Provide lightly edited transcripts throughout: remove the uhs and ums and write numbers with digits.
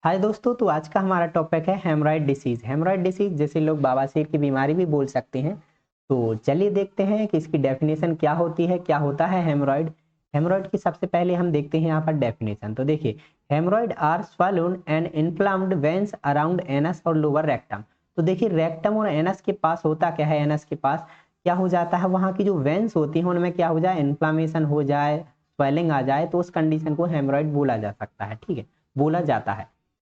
हाय दोस्तों, तो आज का हमारा टॉपिक है हेमरॉइड डिसीज। हेमरॉइड डिसीज जैसे लोग बवासीर की बीमारी भी बोल सकते हैं। तो चलिए देखते हैं कि इसकी डेफिनेशन क्या होती है, क्या होता है हेमरॉइड। हेमरॉइड की सबसे पहले हम देखते हैं यहाँ पर डेफिनेशन। तो देखिए, haemorrhoid are swollen and inflamed veins around anus और लोअर रेक्टम। तो देखिए, रेक्टम और एनस के पास होता क्या है, एनस के पास क्या हो जाता है, वहाँ की जो वेन्स होती हैं उनमें क्या हो जाए, इन्फ्लामेशन हो जाए, स्वेलिंग आ जाए, तो उस कंडीशन को हेमरॉइड बोला जा सकता है। ठीक है, बोला जाता है।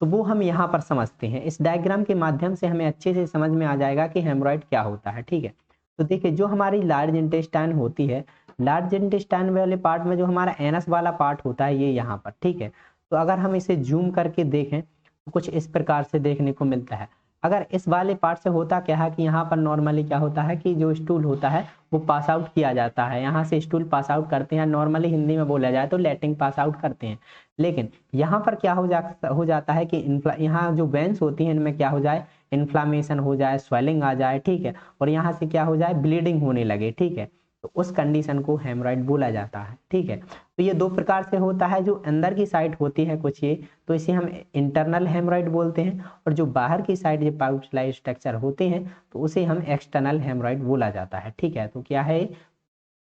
तो वो हम यहाँ पर समझते हैं। इस डायग्राम के माध्यम से हमें अच्छे से समझ में आ जाएगा कि हेमरॉइड क्या होता है। ठीक है, तो देखिए, जो हमारी लार्ज इंटेस्टाइन होती है, लार्ज इंटेस्टाइन वाले पार्ट में जो हमारा एनस वाला पार्ट होता है ये यहाँ पर। ठीक है, तो अगर हम इसे जूम करके देखें तो कुछ इस प्रकार से देखने को मिलता है। अगर इस वाले पार्ट से होता क्या है कि यहाँ पर नॉर्मली क्या होता है कि जो स्टूल होता है वो पास आउट किया जाता है, यहाँ से स्टूल पास आउट करते हैं। नॉर्मली हिंदी में बोला जाए तो लेटिंग पास आउट करते हैं। लेकिन यहाँ पर क्या हो जाता है कि यहाँ जो वेन्स होती हैं इनमें क्या हो जाए, इन्फ्लामेशन हो जाए, स्वेलिंग आ जाए। ठीक है, और यहाँ से क्या हो जाए, ब्लीडिंग होने लगे। ठीक है, तो उस कंडीशन को हेमरॉइड बोला जाता है। ठीक है, तो ये दो प्रकार से होता है। जो अंदर की साइड होती है कुछ ये, तो इसे हम इंटरनल हेमरॉइड बोलते हैं, और जो बाहर की साइड ये पाउच लाइक स्ट्रक्चर होते हैं तो उसे हम एक्सटर्नल हेमरॉइड बोला जाता है। ठीक है, तो क्या है,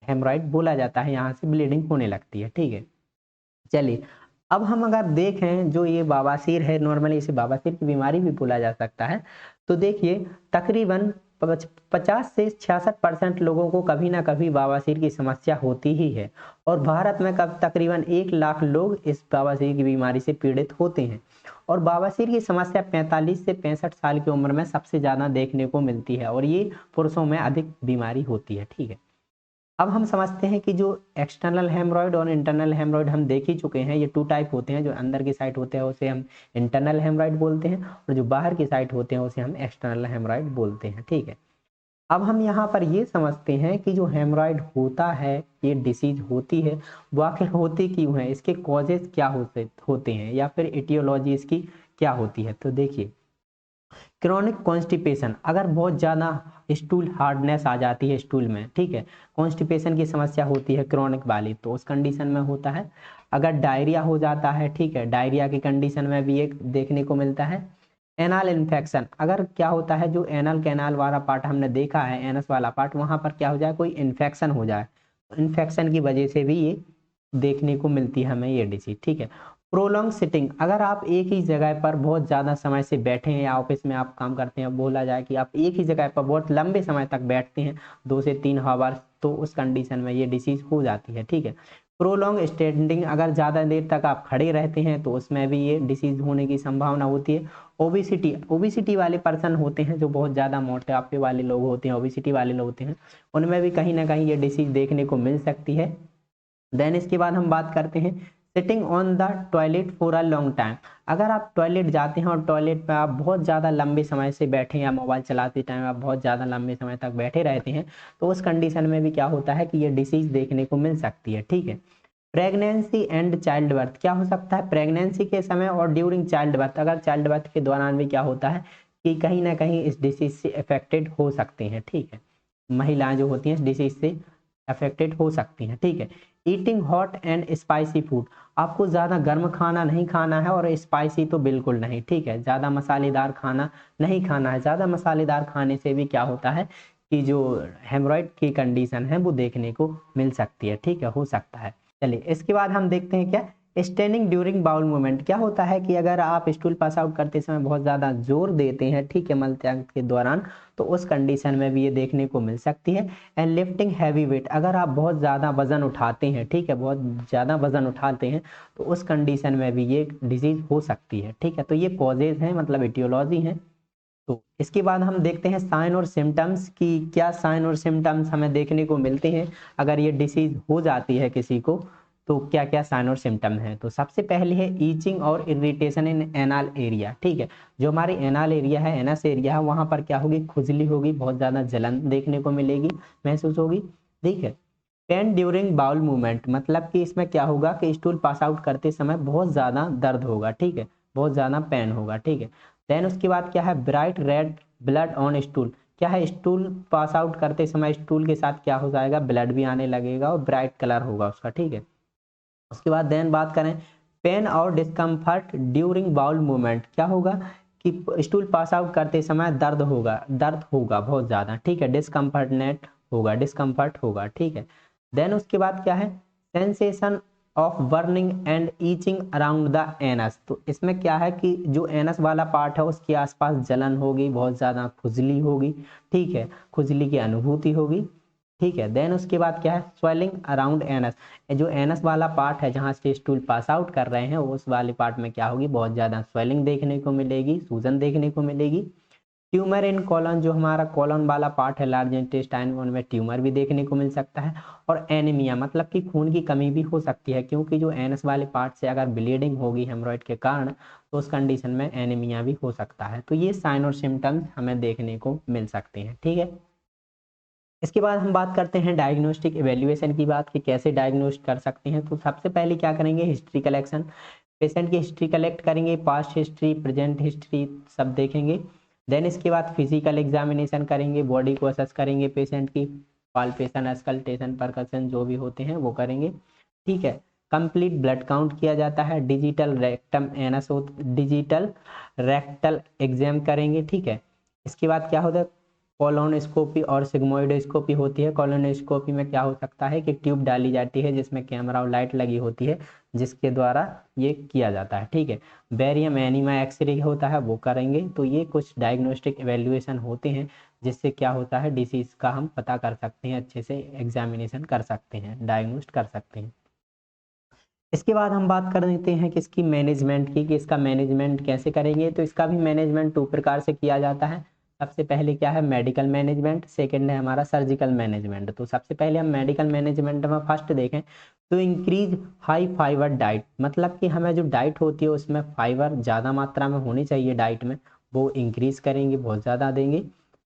हेमरॉइड बोला जाता है, यहाँ से ब्लीडिंग होने लगती है। ठीक है, चलिए अब हम अगर देखें जो ये बवासीर है, नॉर्मली इसे बवासीर की बीमारी भी बोला जा सकता है। तो देखिए, तकरीबन 50 से 66% लोगों को कभी ना कभी बवासीर की समस्या होती ही है। और भारत में कब तकरीबन 1 लाख लोग इस बवासीर की बीमारी से पीड़ित होते हैं। और बवासीर की समस्या 45 से 65 साल की उम्र में सबसे ज्यादा देखने को मिलती है, और ये पुरुषों में अधिक बीमारी होती है। ठीक है, अब हम समझते हैं कि जो एक्सटर्नल हेमरॉइड और इंटरनल हेमरॉइड हम देख ही चुके हैं। ये टू टाइप होते हैं। जो अंदर की साइड होते हैं उसे हम इंटरनल हेमरॉइड बोलते हैं, और जो बाहर की साइड होते हैं उसे हम एक्सटर्नल हेमरॉइड बोलते हैं। ठीक है, अब हम यहाँ पर ये समझते हैं कि जो हेमरॉइड होता है, ये डिसीज होती है, वो आखिर होती क्यों है, इसके कॉजेज क्या होते हैं, या फिर इटियोलॉजी इसकी क्या होती है। तो देखिए, क्रॉनिक कॉन्स्टिपेशन, अगर बहुत ज़्यादा स्टूल हार्डनेस आ जाती है स्टूल में। ठीक है, कॉन्स्टिपेशन की समस्या होती है क्रॉनिक वाली, तो उस कंडीशन में होता है। अगर डायरिया हो जाता है, ठीक है, डायरिया की कंडीशन में भी एक देखने को मिलता है। एनाल इन्फेक्शन, अगर क्या होता है, जो एनल कैनाल वाला पार्ट हमने देखा है, एनस वाला पार्ट, वहां पर क्या हो जाए, कोई इन्फेक्शन हो जाए, इन्फेक्शन की वजह से भी ये देखने को मिलती है हमें ये डिसीज। ठीक है, प्रोलॉन्ग सिटिंग, अगर आप एक ही जगह पर बहुत ज़्यादा समय से बैठे हैं, या ऑफिस में आप काम करते हैं, बोला जाए कि आप एक ही जगह पर बहुत लंबे समय तक बैठते हैं, 2 से 3 आवर्स, तो उस कंडीशन में ये डिसीज हो जाती है। ठीक है, प्रोलॉन्ग स्टैंडिंग, अगर ज़्यादा देर तक आप खड़े रहते हैं तो उसमें भी ये डिसीज होने की संभावना होती है। ओबिसिटी, ओबिसिटी वाले पर्सन होते हैं, जो बहुत ज़्यादा मोटापे वाले लोग होते हैं, ओबिसिटी वाले लोग होते हैं, उनमें भी कहीं ना कहीं ये डिसीज देखने को मिल सकती है। देन इसके बाद हम बात करते हैं sitting on the toilet for a long time, अगर आप टॉयलेट जाते हैं और टॉयलेट पे आप बहुत ज़्यादा लंबे समय से बैठे हैं, या मोबाइल चलाते टाइम आप बहुत ज़्यादा लंबे समय तक बैठे रहते हैं, तो उस कंडीशन में भी क्या होता है कि ये डिसीज देखने को मिल सकती है। ठीक है, प्रेगनेंसी एंड चाइल्ड बर्थ, क्या हो सकता है प्रेगनेंसी के समय और ड्यूरिंग चाइल्ड बर्थ, अगर चाइल्ड बर्थ के दौरान भी क्या होता है कि कहीं ना कहीं इस डिसीज से अफेक्टेड हो सकते हैं। ठीक है, महिलाएं जो होती हैं इस डिसीज से अफेक्टेड हो सकती हैं। ठीक है, eating hot and spicy food, आपको ज़्यादा गर्म खाना नहीं खाना है, और स्पाइसी तो बिल्कुल नहीं। ठीक है, ज़्यादा मसालेदार खाना नहीं खाना है। ज़्यादा मसालेदार खाने से भी क्या होता है कि जो हेमरॉइड की कंडीशन है वो देखने को मिल सकती है। ठीक है, हो सकता है। चलिए इसके बाद हम देखते हैं क्या, स्टेनिंग ड्यूरिंग बाउल मूवमेंट, क्या होता है कि अगर आप स्टूल पास आउट करते समय बहुत ज़्यादा जोर देते हैं, ठीक है, मल त्याग के दौरान, तो उस कंडीशन में भी ये देखने को मिल सकती है। एंड लिफ्टिंग हैवी वेट, अगर आप बहुत ज़्यादा वजन उठाते हैं, ठीक है, बहुत ज़्यादा वजन उठाते हैं, तो उस कंडीशन में भी ये डिजीज हो सकती है। ठीक है, तो ये कॉजेज हैं, मतलब इटियोलॉजी हैं। तो इसके बाद हम देखते हैं साइन और सिम्टम्स की, क्या साइन और सिम्टम्स हमें देखने को मिलते हैं अगर ये डिसीज हो जाती है किसी को, तो क्या क्या साइन और सिम्टम है। तो सबसे पहले है ईचिंग और इरिटेशन इन एनाल एरिया। ठीक है, जो हमारी एनाल एरिया है, एनस एरिया है, वहां पर क्या होगी, खुजली होगी, बहुत ज्यादा जलन देखने को मिलेगी, महसूस होगी। ठीक है, पेन ड्यूरिंग बाउल मूवमेंट, मतलब कि इसमें क्या होगा कि स्टूल पास आउट करते समय बहुत ज्यादा दर्द होगा। ठीक है, बहुत ज्यादा पेन होगा। ठीक है, देन उसके बाद क्या है, bright red blood on stool, क्या है, स्टूल पास आउट करते समय स्टूल के साथ क्या हो जाएगा, ब्लड भी आने लगेगा और ब्राइट कलर होगा उसका। ठीक है, उसके बाद देन बात करें पेन और डिस्कम्फर्ट ड्यूरिंग बाउल मूवमेंट, क्या होगा कि स्टूल पास आउट करते समय दर्द होगा बहुत ज़्यादा, ठीक है, डिस्कम्फर्ट होगा, ठीक है। देन उसके बाद क्या है, sensation of burning and itching around the anus, तो इसमें क्या है कि जो एनस वाला पार्ट है उसके आसपास जलन होगी, बहुत ज़्यादा खुजली होगी, ठीक है, खुजली की अनुभूति होगी, ठीक है। देन उसके बाद क्या है, स्वेलिंग अराउंड एनस, जो एनस वाला पार्ट है जहाँ से स्टूल पास आउट कर रहे हैं उस वाले पार्ट में क्या होगी, बहुत ज़्यादा स्वेलिंग देखने को मिलेगी, सूजन देखने को मिलेगी। ट्यूमर इन कॉलन, जो हमारा कॉलन वाला पार्ट है लार्ज इंटेस्टाइन, उनमें ट्यूमर भी देखने को मिल सकता है। और एनीमिया, मतलब कि खून की कमी भी हो सकती है, क्योंकि जो एनस वाले पार्ट से अगर ब्लीडिंग होगी हेमोरॉइड के कारण तो उस कंडीशन में एनीमिया भी हो सकता है। तो ये साइन और सिम्टम्स हमें देखने को मिल सकते हैं, ठीक है। इसके बाद हम बात करते हैं डायग्नोस्टिक इवेल्युएशन की बात, कि कैसे डायग्नोस्ट कर सकते हैं। तो सबसे पहले क्या करेंगे, हिस्ट्री कलेक्शन, पेशेंट की हिस्ट्री कलेक्ट करेंगे, पास्ट हिस्ट्री प्रेजेंट हिस्ट्री सब देखेंगे। देन इसके बाद फिजिकल एग्जामिनेशन करेंगे, बॉडी को असेस करेंगे पेशेंट की, पाल्पेशन, अस्कल्टेशन, परकशन जो भी होते हैं वो करेंगे, ठीक है। कंप्लीट ब्लड काउंट किया जाता है, डिजिटल रेक्टल एग्जाम करेंगे, ठीक है। इसके बाद क्या होता है, कोलोनोस्कोपी और सिग्मोइडोस्कोपी होती है। कोलोनोस्कोपी में क्या हो सकता है कि ट्यूब डाली जाती है जिसमें कैमरा और लाइट लगी होती है, जिसके द्वारा ये किया जाता है, ठीक है। बेरियम एनीमा एक्सरे होता है वो करेंगे। तो ये कुछ डायग्नोस्टिक इवेल्युएशन होते हैं जिससे क्या होता है, डिसीज का हम पता कर सकते हैं, अच्छे से एग्जामिनेशन कर सकते हैं, डायग्नोस्ट कर सकते हैं। इसके बाद हम बात कर देते हैं कि इसकी मैनेजमेंट की, कि इसका मैनेजमेंट कैसे करेंगे। तो इसका भी मैनेजमेंट 2 प्रकार से किया जाता है। सबसे पहले क्या है, मेडिकल मैनेजमेंट, सेकंड है हमारा सर्जिकल मैनेजमेंट। तो सबसे पहले हम मेडिकल मैनेजमेंट में फर्स्ट देखें तो इंक्रीज हाई फाइबर डाइट, मतलब कि हमें जो डाइट होती है उसमें फाइबर ज़्यादा मात्रा में होनी चाहिए डाइट में, वो इंक्रीज करेंगे, बहुत ज़्यादा देंगे,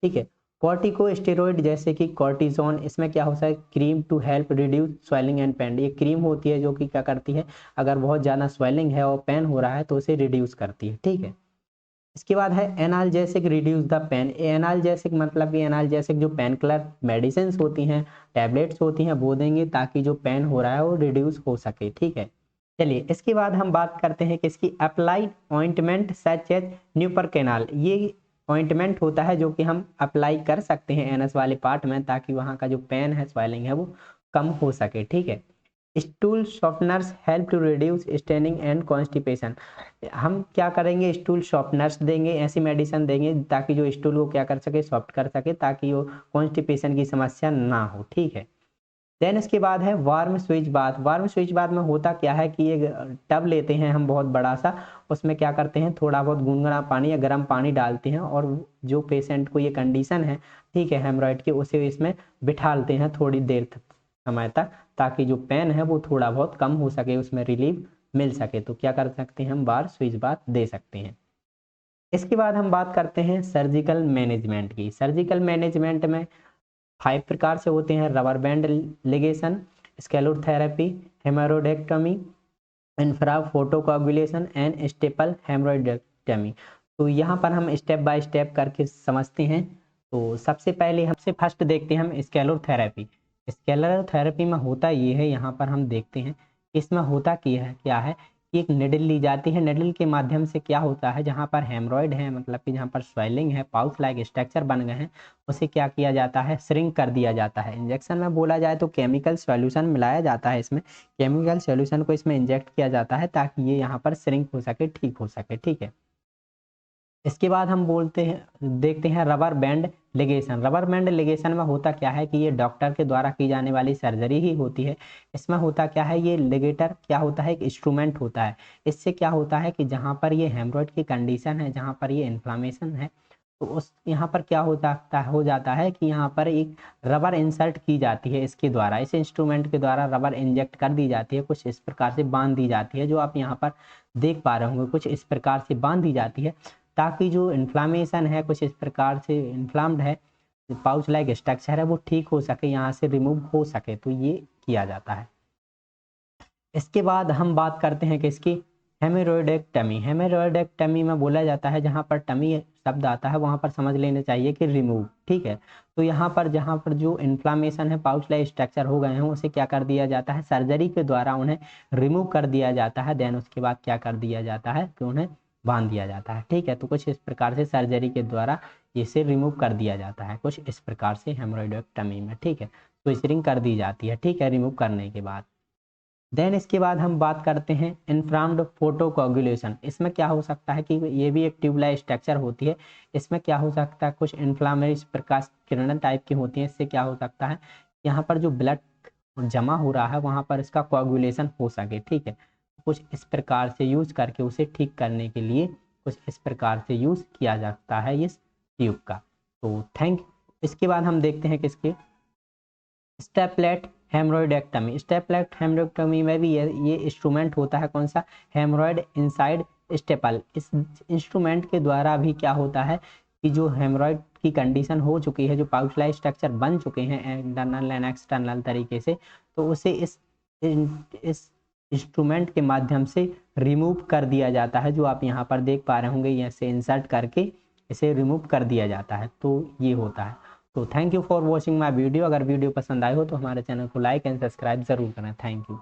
ठीक है। कॉर्टिकोस्टेरॉइड जैसे कि कॉर्टिजोन, इसमें क्या होता है, cream to help reduce swelling and pain, ये क्रीम होती है जो कि क्या करती है, अगर बहुत ज़्यादा स्वेलिंग है और पेन हो रहा है तो उसे रिड्यूस करती है, ठीक है। इसके बाद है analgesic reduce the pain, analgesic मतलब कि एनाल्जेसिक जो पेन किलर मेडिसिन होती हैं, टैबलेट्स होती हैं वो देंगे ताकि जो पेन हो रहा है वो रिड्यूस हो सके, ठीक है। चलिए इसके बाद हम बात करते हैं कि इसकी अप्लाइड ऑइंटमेंट सच एज न्यूपरकेनाल, ये ऑइंटमेंट होता है जो कि हम अप्लाई कर सकते हैं एनस वाले पार्ट में ताकि वहाँ का जो पेन है, स्वेलिंग है वो कम हो सके, ठीक है। Stool softeners help to reduce staining and constipation, हम क्या करेंगे, स्टूल सॉफ्टनर्स देंगे, ऐसी मेडिसिन देंगे ताकि जो स्टूल को क्या कर सके, सॉफ्ट कर सके, ताकि वो कॉन्स्टिपेशन की समस्या ना हो, ठीक है। देन इसके बाद है warm switch bath, warm switch bath में होता क्या है कि एक टब लेते हैं हम बहुत बड़ा सा, उसमें क्या करते हैं, थोड़ा बहुत गुनगुना पानी या गर्म पानी डालते हैं और जो पेशेंट को ये कंडीशन है, ठीक है, हेमरॉइड की, उसे इसमें बिठालते हैं थोड़ी देर तक, समय तक, ताकि जो पेन है वो थोड़ा बहुत कम हो सके, उसमें रिलीफ मिल सके। तो क्या कर सकते हैं, हम बार स्विच बाथ दे सकते हैं। इसके बाद हम बात करते हैं सर्जिकल मैनेजमेंट की। सर्जिकल मैनेजमेंट में 5 प्रकार से होते हैं, rubber band ligation, sclerotherapy, haemorrhoidectomy, infra photocoagulation and staple haemorrhoidectomy. तो यहाँ पर हम स्टेप बाय स्टेप करके समझते हैं। तो सबसे पहले हमसे फर्स्ट देखते हैं हम स्केलोथेरेपी। स्केलोथेरेपी में होता ये है, यहाँ पर हम देखते हैं इसमें होता क्या है कि एक निडल ली जाती है, निडल के माध्यम से क्या होता है, जहाँ पर हेमरॉइड है, मतलब कि जहाँ पर स्वेलिंग है, पाउच लाइक स्ट्रक्चर बन गए हैं, उसे क्या किया जाता है, श्रिंक कर दिया जाता है। इंजेक्शन में बोला जाए तो केमिकल सॉल्यूशन मिलाया जाता है इसमें, केमिकल सॉल्यूशन को इसमें इंजेक्ट किया जाता है ताकि ये यहाँ पर श्रिंक हो सके, ठीक हो सके, ठीक है। इसके बाद हम देखते हैं rubber band ligation. Rubber band ligation में होता क्या है कि ये डॉक्टर के द्वारा की जाने वाली सर्जरी ही होती है। इसमें होता क्या है, ये लिगेटर क्या होता है, एक इंस्ट्रूमेंट होता है। इससे क्या होता है कि जहाँ पर ये हेमरॉइड की कंडीशन है, जहाँ पर ये इन्फ्लामेशन है, तो उस यहाँ पर क्या हो जाता है कि यहाँ पर एक रबर इंसर्ट की जाती है इसके द्वारा, इस इंस्ट्रूमेंट के द्वारा रबर इंजेक्ट कर दी जाती है, कुछ इस प्रकार से बांध दी जाती है, जो आप यहाँ पर देख पा रहे होंगे, कुछ इस प्रकार से बांध दी जाती है ताकि जो इन्फ्लामेशन है, कुछ इस प्रकार से इन्फ्लाम्ड है, पाउच लाइक स्ट्रक्चर है, वो ठीक हो सके, यहाँ से रिमूव हो सके, तो ये किया जाता है। इसके बाद हम बात करते हैं कि इसकी हेमोरॉयडेक्टमी, हेमोरॉयडेक्टमी में बोला जाता है जहाँ पर टमी शब्द आता है वहाँ पर समझ लेना चाहिए कि रिमूव, ठीक है। तो यहाँ पर जहाँ पर जो इन्फ्लामेशन है, पाउच लाइक स्ट्रक्चर हो गए हैं, उसे क्या कर दिया जाता है, सर्जरी के द्वारा उन्हें रिमूव कर दिया जाता है। देन उसके बाद क्या कर दिया जाता है कि उन्हें बांध दिया जाता है, ठीक है। तो कुछ इस प्रकार से सर्जरी के द्वारा इसे रिमूव कर दिया जाता है, कुछ इस प्रकार से हेमोरॉयडेक्टमी में, ठीक है। तो स्टिचिंग कर दी जाती है, ठीक है, रिमूव करने के बाद। देन इसके बाद हम बात करते हैं इन्फ्लाम्ड फोटोकोगुलेशन। इसमें क्या हो सकता है कि ये भी एक ट्यूबलाइट स्ट्रक्चर होती है। इसमें क्या हो सकता है, कुछ इन्फ्लामेटरी प्रकाश किरण टाइप की होती है। इससे क्या हो सकता है, यहाँ पर जो ब्लड जमा हो रहा है वहाँ पर इसका कोगुलेशन हो सके, ठीक है। कुछ इस प्रकार से यूज करके उसे ठीक करने के लिए कुछ इस प्रकार से यूज किया जाता है इस ट्यूब का। तो इसके बाद हम देखते हैं किसके, स्टेपलेट हेमरॉयडेक्टमी। स्टेपलेट हेमरॉयडेक्टमी में भी ये इंस्ट्रूमेंट होता है, कौन सा, हेमरॉयड इनसाइड स्टेपल। इस इंस्ट्रूमेंट के द्वारा भी क्या होता है कि जो हेमरॉयड की कंडीशन हो चुकी है, जो पाउच लाइक स्ट्रक्चर बन चुके हैं इंटरनल एंड एक्सटर्नल तरीके से, तो उसे इस इंस्ट्रूमेंट के माध्यम से रिमूव कर दिया जाता है। जो आप यहाँ पर देख पा रहे होंगे, यहाँ से इंसर्ट करके इसे रिमूव कर दिया जाता है। तो ये होता है। तो thank you for watching my video. अगर वीडियो पसंद आए हो तो हमारे चैनल को लाइक एंड सब्सक्राइब जरूर करें। Thank you.